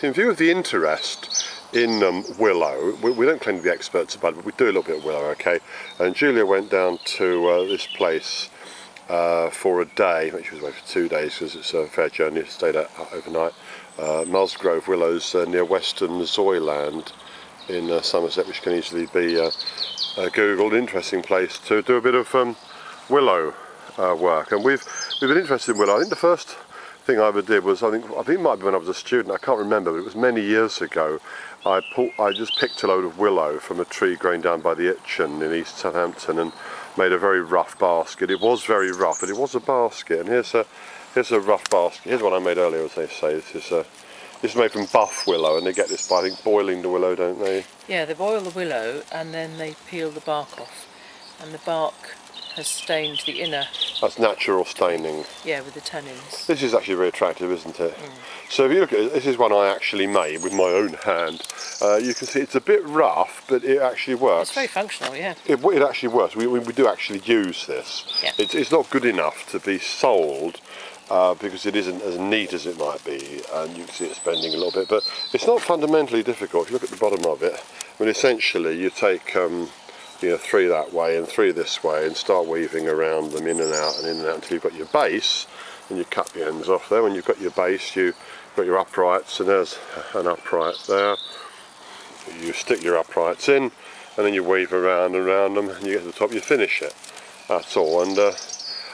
in view of the interest in willow, we don't claim to be experts about it, but we do a little bit of willow, okay? And Julia went down to this place for a day. She was away for 2 days because it's a fair journey. Stayed overnight. Musgrove Willows near Western Zoyland in Somerset, which can easily be googled. Interesting place to do a bit of willow work, and we've been interested in willow. I think the first thing I ever did was, I think it might be when I was a student, I can't remember, but it was many years ago. I just picked a load of willow from a tree growing down by the Itchen in East Southampton and made a very rough basket. It was very rough, but it was a basket, and here's a rough basket. Here's one I made earlier, as they say. This is made from buff willow, and they get this by, I think, boiling the willow, don't they? Yeah, they boil the willow and then they peel the bark off, and the bark has stained the inner. That's natural staining. Yeah, with the tannins. This is actually very attractive, isn't it? So if you look at it, this is one I actually made with my own hand. You can see it's a bit rough, but it actually works. It's very functional, yeah. It actually works. We do actually use this. Yeah. It's not good enough to be sold because it isn't as neat as it might be, and you can see it's bending a little bit, but it's not fundamentally difficult. If you look at the bottom of it, I mean, essentially you take 3 that way and 3 this way and start weaving around them in and out until you've got your base, and you cut the ends off there. When you've got your base, you've got your uprights, and there's an upright there. You stick your uprights in, and then you weave around and around them, and you get to the top, you finish it. That's all. And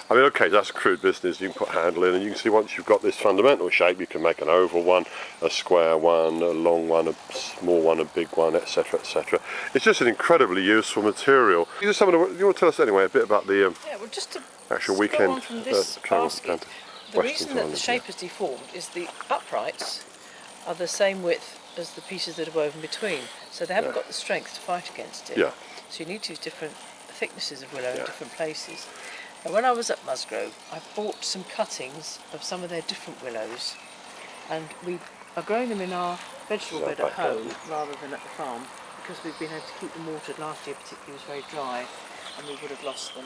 I mean, okay, that's a crude business. You can put a handle in, and you can see once you've got this fundamental shape, you can make an oval one, a square one, a long one, a small one, a big one, etc., etc. It's just an incredibly useful material. You want to tell us anyway a bit about the just to actual weekend on from this travel basket, to the reason that the shape is deformed is the uprights are the same width as the pieces that are woven between, so they haven't got the strength to fight against it. Yeah. So you need to use different thicknesses of willow in different places. And when I was at Musgrove, I bought some cuttings of some of their different willows, and we are growing them in our vegetable bed at home rather than at the farm, because we've been able to keep them watered. Last year particularly was very dry and we would have lost them.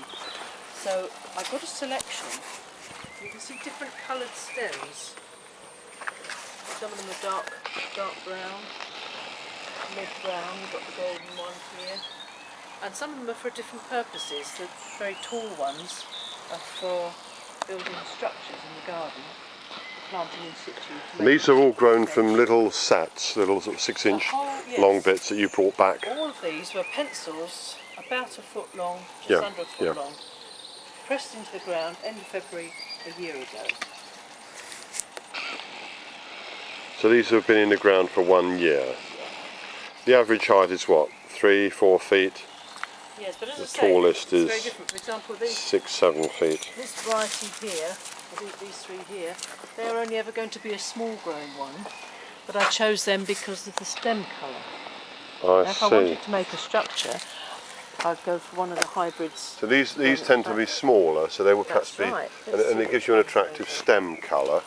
So I got a selection. You can see different coloured stems. Some of them are dark brown, mid brown. We've got the golden one here. And some of them are for different purposes. The very tall ones are for building structures in the garden, planting in situ. And these are all grown from little sats, little sort of 6-inch long bits that you brought back. All of these were pencils about a foot long, just under a foot long, pressed into the ground end of February a year ago. So these have been in the ground for 1 year. The average height is what, 3-4 feet? Yes, but as the tallest is very different. For example, 6-7 feet. This variety here, these 3 here, they're only ever going to be a small growing one, but I chose them because of the stem colour. If I wanted to make a structure, I'd go for one of the hybrids. So these tend to be smaller, so they will perhaps be, and it gives you an attractive stem colour.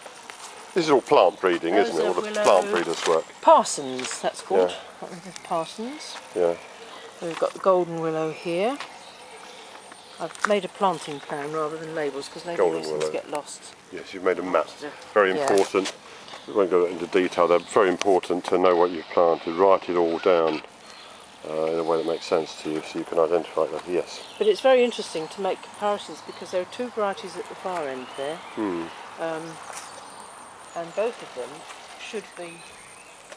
This is all plant breeding, isn't it? All the plant breeders work. Parsons, that's called. Parsons. Yeah. We've got the golden willow here. I've made a planting plan rather than labels because labels get lost. Yes, you've made a map. Very important. We won't go into detail. They're very important to know what you've planted. Write it all down in a way that makes sense to you, so you can identify that. Yes. But it's very interesting to make comparisons because there are 2 varieties at the far end there, and both of them should be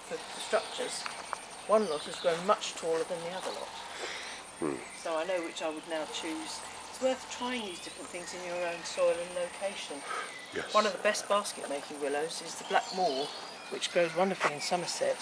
for structures. One lot has grown much taller than the other lot. So I know which I would now choose. It's worth trying these different things in your own soil and location. Yes. One of the best basket making willows is the black moor, which grows wonderfully in Somerset.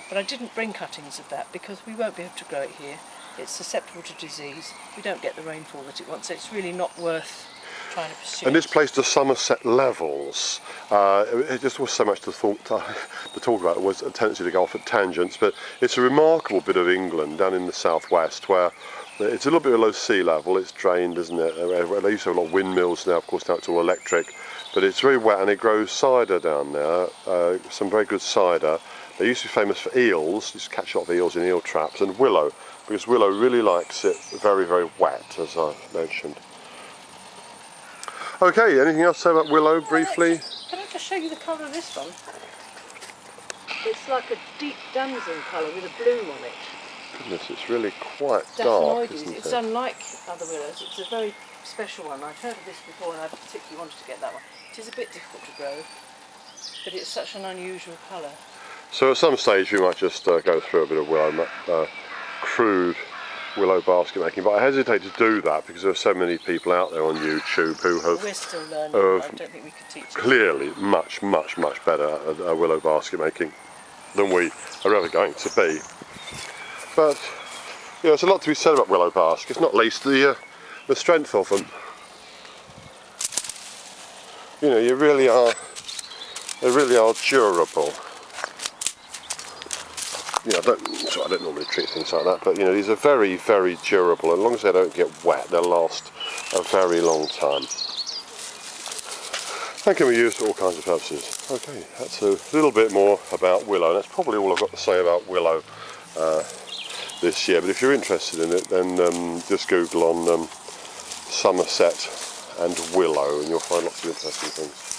But I didn't bring cuttings of that because we won't be able to grow it here. It's susceptible to disease. We don't get the rainfall that it wants, so it's really not worth trying to pursue. And this place to Somerset levels, it just was so much to talk about. It was a tendency to go off at tangents, but it's a remarkable bit of England down in the southwest where it's a little bit below sea level. It's drained, isn't it? They used to have a lot of windmills now, of course now it's all electric, but it's very wet, and it grows cider down there, some very good cider. They used to be famous for eels, used to catch a lot of eels in eel traps, and willow, because willow really likes it very, very wet, as I mentioned. Okay, anything else to say about willow briefly? Can I just show you the colour of this one? It's like a deep damson colour with a bloom on it. Goodness, it's really quite dark, Daphnoides. isn't It's it? unlike other willows. It's a very special one. I've heard of this before and I particularly wanted to get that one. It is a bit difficult to grow, but it's such an unusual colour. So at some stage we might just go through a bit of willow, crude willow basket making, but I hesitate to do that because there are so many people out there on YouTube who have We're still learning. I don't think we could teach it. clearly much better at willow basket making than we are ever going to be. But you know, there's a lot to be said about willow baskets, not least the strength of them. You know, they really are durable. You know, I don't normally treat things like that, but you know, these are very durable. As long as they don't get wet, they'll last a very long time. And can be used for all kinds of purposes. Okay, that's a little bit more about willow. That's probably all I've got to say about willow this year. But if you're interested in it, then just Google on Somerset and willow, and you'll find lots of interesting things.